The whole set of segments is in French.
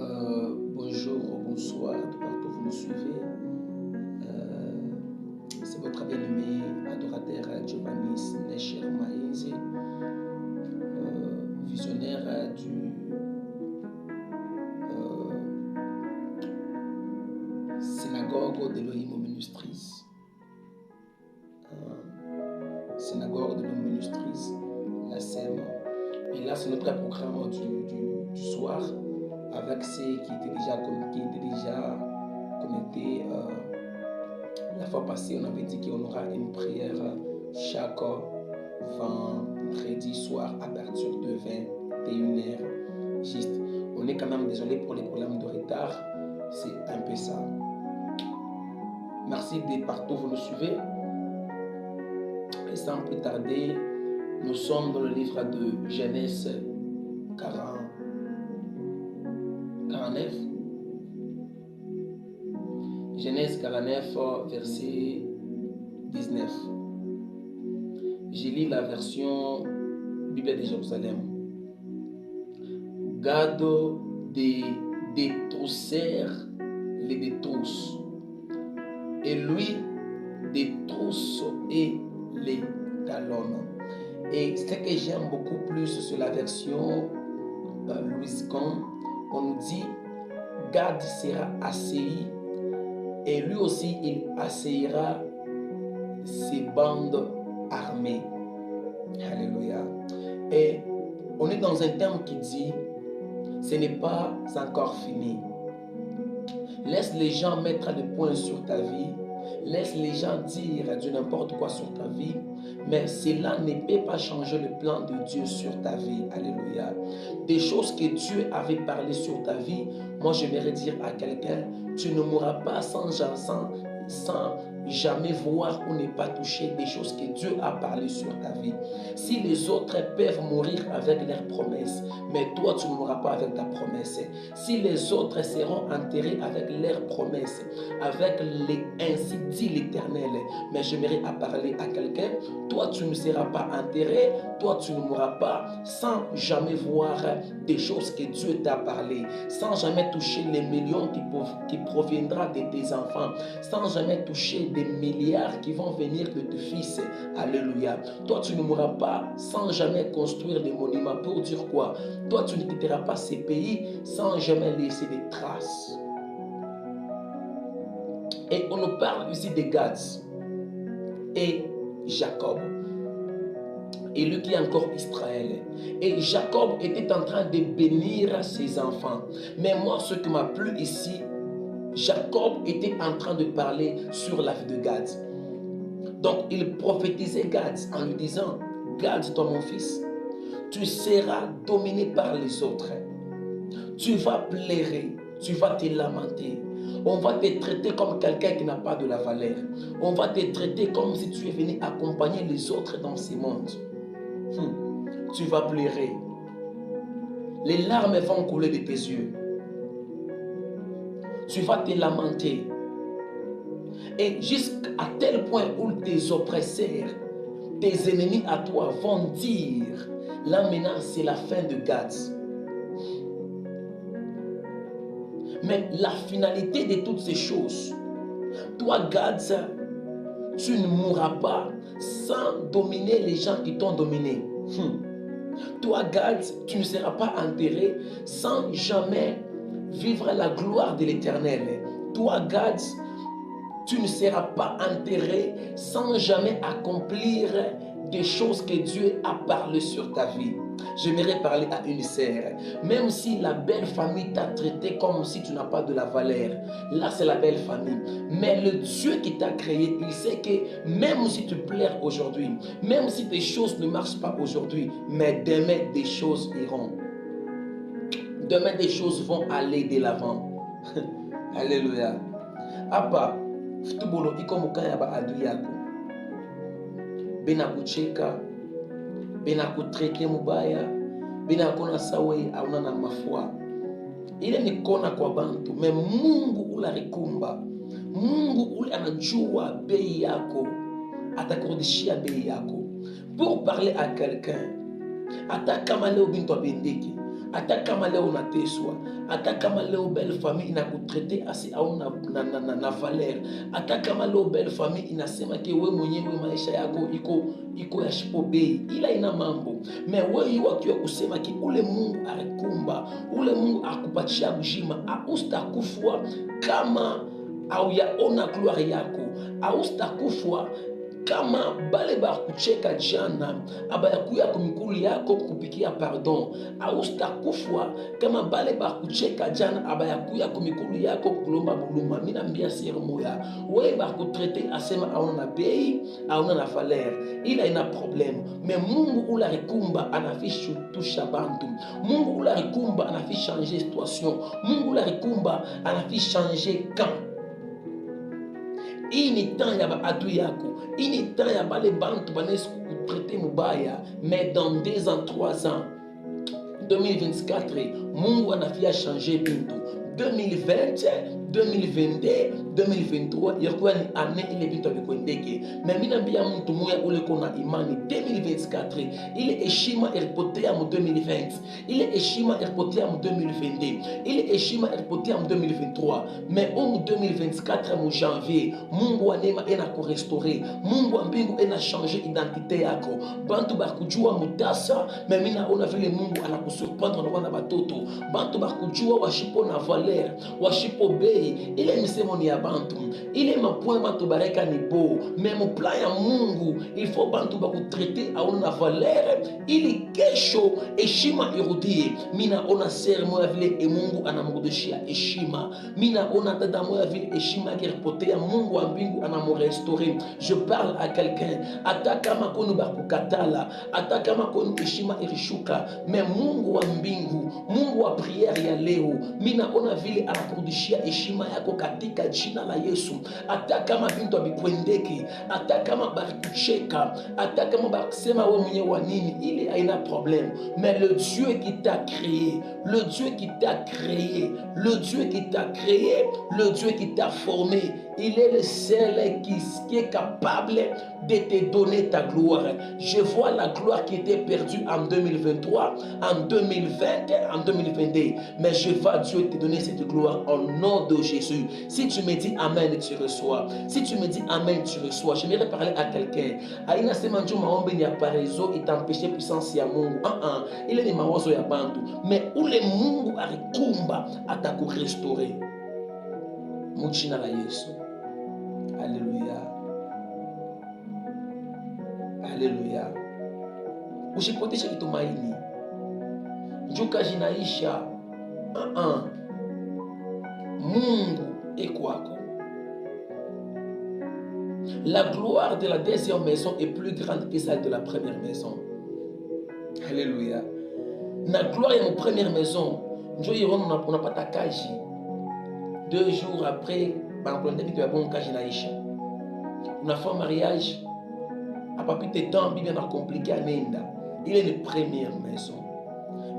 Bonjour, bonsoir, de partout où vous nous suivez. C'est votre bien-aimé adorateur Giovanni Nesher Maïzi, visionnaire du Synagogue d'Elohim Ministries. Synagogue d'Elohim Ministries, la SEM. Et là, c'est notre programme du soir avec ceux qui étaient déjà connectés. La fois passée, on avait dit qu'on aura une prière chaque vendredi soir à partir de 21h. Juste, on est quand même désolé pour les problèmes de retard. C'est un peu ça. Merci de partout où vous nous suivez. Et sans plus tarder, nous sommes dans le livre de Genèse 49. Genèse 49, verset 19. Je lis la version Bible de Jérusalem. Gad de détroussèrent les détrousses, et lui détrousse et les talonne. Et ce que j'aime beaucoup plus sur la version Louis Kahn, on nous dit Gad sera assailli et lui aussi il assaillira ses bandes armées. Alléluia. Et on est dans un terme qui dit ce n'est pas encore fini. Laisse les gens mettre le point sur ta vie. Laisse les gens dire du n'importe quoi sur ta vie. Mais cela ne peut pas changer le plan de Dieu sur ta vie. Alléluia. Des choses que Dieu avait parlé sur ta vie, moi j'aimerais dire à quelqu'un, tu ne mourras pas sans jamais voir ou ne pas toucher des choses que Dieu a parlé sur ta vie. Si les autres peuvent mourir avec leurs promesses, mais toi tu ne mourras pas avec ta promesse. Si les autres seront enterrés avec leurs promesses, avec les ainsi dit l'Éternel, mais j'aimerais parler à quelqu'un, toi tu ne seras pas enterré, toi tu ne mourras pas sans jamais voir des choses que Dieu t'a parlé, sans jamais toucher les millions qui proviendra de tes enfants, sans jamais toucher des milliards qui vont venir de tes fils. Alléluia. Toi tu ne mourras pas sans jamais construire des monuments. Pour dire quoi? Toi tu ne quitteras pas ces pays sans jamais laisser des traces. Et on nous parle ici de Gad et Jacob. Et lui qui est encore Israël. Et Jacob était en train de bénir ses enfants. Mais moi, ce qui m'a plu ici, Jacob était en train de parler sur la vie de Gad. Donc, il prophétisait Gad en lui disant, Gad, toi mon fils, tu seras dominé par les autres. Tu vas pleurer, tu vas te lamenter. On va te traiter comme quelqu'un qui n'a pas de la valeur. On va te traiter comme si tu es venu accompagner les autres dans ce monde. Tu vas pleurer. Les larmes vont couler de tes yeux. Tu vas te lamenter. Et jusqu'à tel point où tes oppresseurs, tes ennemis à toi vont dire, là maintenant c'est la fin de Gad. Mais la finalité de toutes ces choses, toi Gad, tu ne mourras pas sans dominer les gens qui t'ont dominé. Toi Gad, tu ne seras pas enterré sans jamais vivre la gloire de l'Éternel. Toi Gad, tu ne seras pas enterré sans jamais accomplir des choses que Dieu a parlé sur ta vie. J'aimerais parler à une sœur. Même si la belle famille t'a traité comme si tu n'as pas de la valeur, là c'est la belle famille. Mais le Dieu qui t'a créé, il sait que même si tu pleures aujourd'hui, même si tes choses ne marchent pas aujourd'hui, mais demain des choses iront. Demain des choses vont aller de l'avant. Alléluia. Abba, futubolo iko mukanya ba adui yako. Bena kucheka, bena kutrete mubaya, bena kona sawe auna na mafua. Ile ni kona kwa bantu, me Mungu ula rikumba. Mungu ule anajua bei yako, atakurudishia bei yako. Pour parler à quelqu'un, hata kama leo bintu abendeki, Hata kama leo unateswa, hata kama leo belle famille inakutraite asi au na valeur, hata kama leo belle famille inasema ke wewe mwenyewe maisha yako iko ya shipobei, ila ina mambo me wewe wakiwa kusema ki ule Mungu alikumba, ule Mungu akupatia uzima, austakufwa kama au yaona gloire yako, austakufwa kama bale bakucheka jana abayakuya kumikulu yako kupikia pardon, austakufwa kama bale bakucheka jana abayakuya kumikulu yako kulomba buluma. Mina mbia siri moya, we bakutrete asema auna na bei, auna na valeur, ila ina problème. Me Mungu ula rikumba anafishi tusha bantu, Mungu ula rikumba anafishi changer situation, Mungu ula rikumba anafishi changer camp. Hii ni temps ya baatu yako, hii ni temps ya bale bantu banesi kutrete mubaya. Mais dans 2 ans, 3 ans, 2024, Mungu anafia changer bintu. 2020, 2022, 2023 yakuwa ni ane ile bintu abikwendeke. Mais mina mbia mtu moya ule kona imani 2024 ile heshima ilipotea mu 2020, ile heshima ilipotea mu 2022, ile heshima ilipotea mu 2023. Mais mu 2024 mu janvier, Mungu wa neema ena kurestore, Mungu wa mbingu ena changer identite yako. Bantu bakujua mutasa, mais mina ona vile Mungu anakusurprendre na batoto. Bantu bakujua washipo na valeur, washipo bei, ile misemo ni ya bantu, ile mapoint bantu bareka ni beau, mais mu plan ya Mungu il faut bantu bakutraite auna na valeur ili kesho heshima irudie. Mina ona sere moya vile Mungu anamrudishia heshima, mina ona dada moya vile heshima kiripotea, Mungu wa mbingu anamrestore. Je parle à quelqu'un, hata kama kono bakukatala, hata kama kono heshima irishuka, mais Mungu wa mbingu, Mungu wa prière ya leo, mina ona vile anakurudishia heshima yako katika jina la Yesu. Hata kama bintu abikwendeki, hata kama barikucheka, hata kama bakusema wewe mwenye wa nini, ile haina problème. Mais le Dieu qui t'a créé, le Dieu qui t'a créé, le Dieu qui t'a créé, le Dieu qui t'a formé, il est le seul qui est capable de te donner ta gloire. Je vois la gloire qui était perdue en 2023, en 2020, en 2022. Mais je vois Dieu te donner cette gloire au nom de Jésus. Si tu me dis Amen, tu reçois. Si tu me dis Amen, tu reçois. J'aimerais parler à quelqu'un. Aina sema njoo maombi ni ya parezo itampeshe puissance ya Mungu. Ile ni mawazo ya bantu. Mais ule Mungu alikumba atakurestore. Mujina la Yesu. Alléluia. Alléluia. Usipoteshe kitumaini. Njuka jinaisha. Mungu ekwako. La gloire de la deuxième maison est plus grande que celle de la première maison. Alléluia. La gloire de la première maison, on n'a pas ta kaji. 2 jours après, on a fait un mariage. À pas plus de temps, bien compliqué à Nenda. Il est une première maison.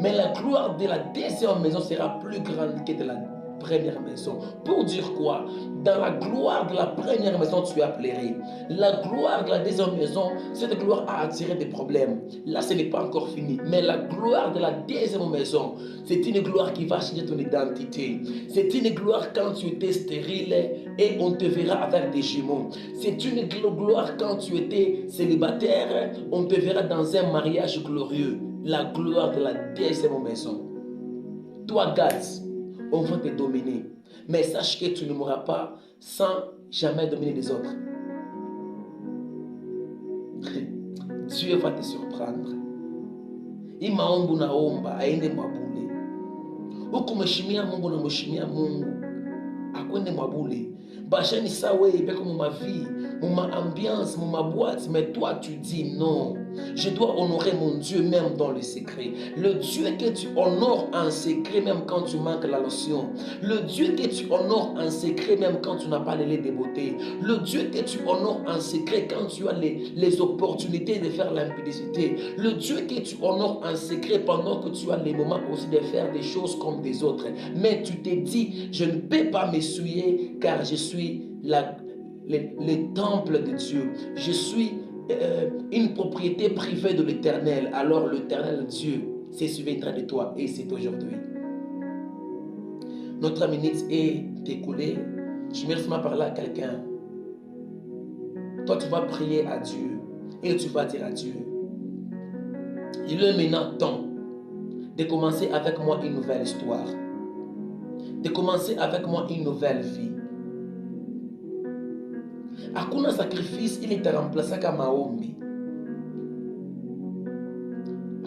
Mais la gloire de la deuxième maison sera plus grande que de la première maison. Pour dire quoi? Dans la gloire de la première maison, tu as pleuré. La gloire de la deuxième maison, cette gloire a attiré des problèmes. Là, ce n'est pas encore fini. Mais la gloire de la deuxième maison, c'est une gloire qui va changer ton identité. C'est une gloire quand tu étais stérile et on te verra avec des jumeaux. C'est une gloire quand tu étais célibataire, on te verra dans un mariage glorieux. La gloire de la deuxième maison. Toi, Gad, on va te dominer. Mais sache que tu ne mourras pas sans jamais dominer les autres. Dieu va te surprendre. Imaombu naomba aende mwabule. Huku mheshimia Mungu na mheshimia Mungu akwende mwabule. Bachani sawe ibeko mu ma vie, mu ma ambiance, mu ma boîte, mais toi tu dis non. Je dois honorer mon Dieu même dans le secret. Le Dieu que tu honores en secret même quand tu manques la lotion. Le Dieu que tu honores en secret même quand tu n'as pas les lait de beauté. Le Dieu que tu honores en secret quand tu as les opportunités de faire l'impudicité. Le Dieu que tu honores en secret pendant que tu as les moments aussi de faire des choses comme des autres. Mais tu te dis, je ne peux pas m'essuyer car je suis le temple de Dieu. Je suis une propriété privée de l'Éternel. Alors l'Éternel Dieu se souviendra de toi et c'est aujourd'hui. Notre minute est écoulée. Je vais seulement parler à quelqu'un. Toi, tu vas prier à Dieu et tu vas dire à Dieu, il est maintenant temps de commencer avec moi une nouvelle histoire, de commencer avec moi une nouvelle vie. Hakuna sacrifice ili itaramplaça kama maombi.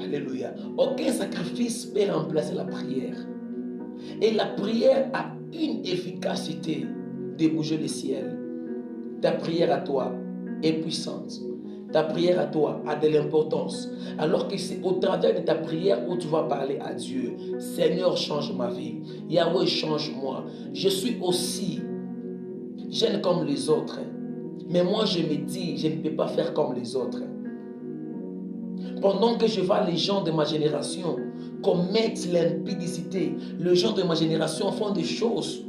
Alléluia. Aucun sacrifice peut remplacer la prière. Et la prière a une efficacité de bouger le ciel. Ta prière à toi est puissante. Ta prière à toi a de l'importance. Alors que c'est au travers de ta prière où tu vas parler à Dieu. Seigneur, change ma vie. Yahweh, change-moi. Je suis aussi jeune comme les autres. Mais moi, je me dis, je ne peux pas faire comme les autres. Pendant que je vois les gens de ma génération commettre l'impudicité, les gens de ma génération font des choses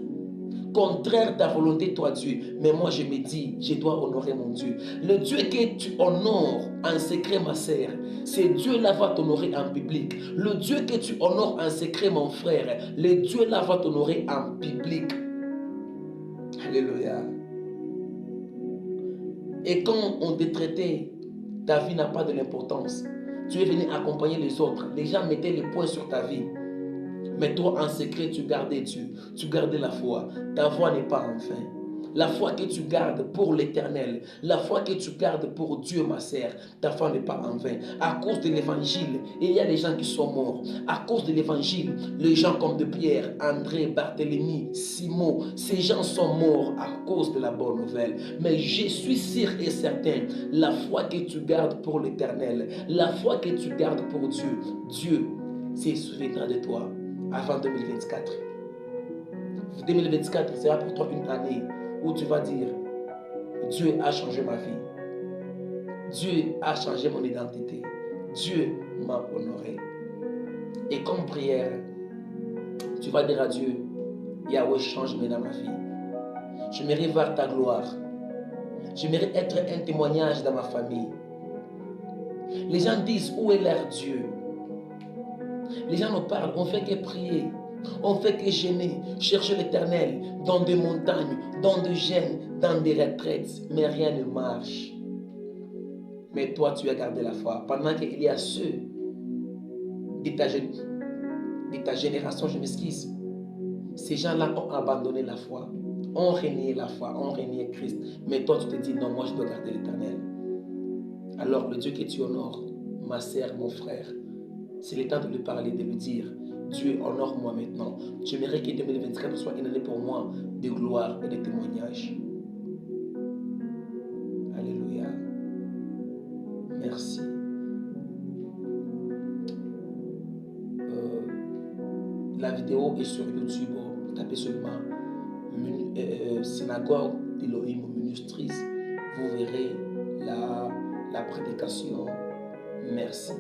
contraires à ta volonté, toi Dieu. Mais moi je me dis, je dois honorer mon Dieu. Le Dieu que tu honores en secret, ma sœur, c'est Dieu-là va t'honorer en public. Le Dieu que tu honores en secret, mon frère, le Dieu-là va t'honorer en public. Alléluia. Et quand on te traitait, ta vie n'a pas de l'importance. Tu es venu accompagner les autres. Les gens mettaient les points sur ta vie. Mais toi, en secret, tu gardais Dieu. Tu gardais la foi. Ta foi n'est pas en vain. La foi que tu gardes pour l'éternel, la foi que tu gardes pour Dieu, ma sœur, ta foi n'est pas en vain. À cause de l'évangile, il y a des gens qui sont morts. À cause de l'évangile, les gens comme de Pierre, André, Barthélemy, Simon, ces gens sont morts à cause de la bonne nouvelle. Mais je suis sûr et certain, la foi que tu gardes pour l'éternel, la foi que tu gardes pour Dieu, Dieu se souviendra de toi avant 2024. 2024 sera pour toi une année où tu vas dire, Dieu a changé ma vie. Dieu a changé mon identité. Dieu m'a honoré. Et comme prière, tu vas dire à Dieu, Yahweh, change maintenant ma vie. J'aimerais voir ta gloire. J'aimerais être un témoignage dans ma famille. Les gens disent, où est leur Dieu? Les gens nous parlent, on fait que prier. On fait que gêner, chercher l'éternel dans des montagnes, dans des gènes, dans des retraites. Mais rien ne marche. Mais toi, tu as gardé la foi. Pendant qu'il y a ceux de ta génération, je m'excuse, ces gens-là ont abandonné la foi, ont renié la foi, ont renié Christ. Mais toi, tu te dis, non, moi, je dois garder l'éternel. Alors, le Dieu que tu honores, ma sœur, mon frère, c'est le temps de lui parler, de lui dire, Dieu, honore-moi maintenant. J'aimerais que 2024 soit une année pour moi de gloire et de témoignage. Alléluia. Merci. La vidéo est sur YouTube. Tapez seulement Synagogue d'Elohim Ministries. Vous verrez la prédication. Merci.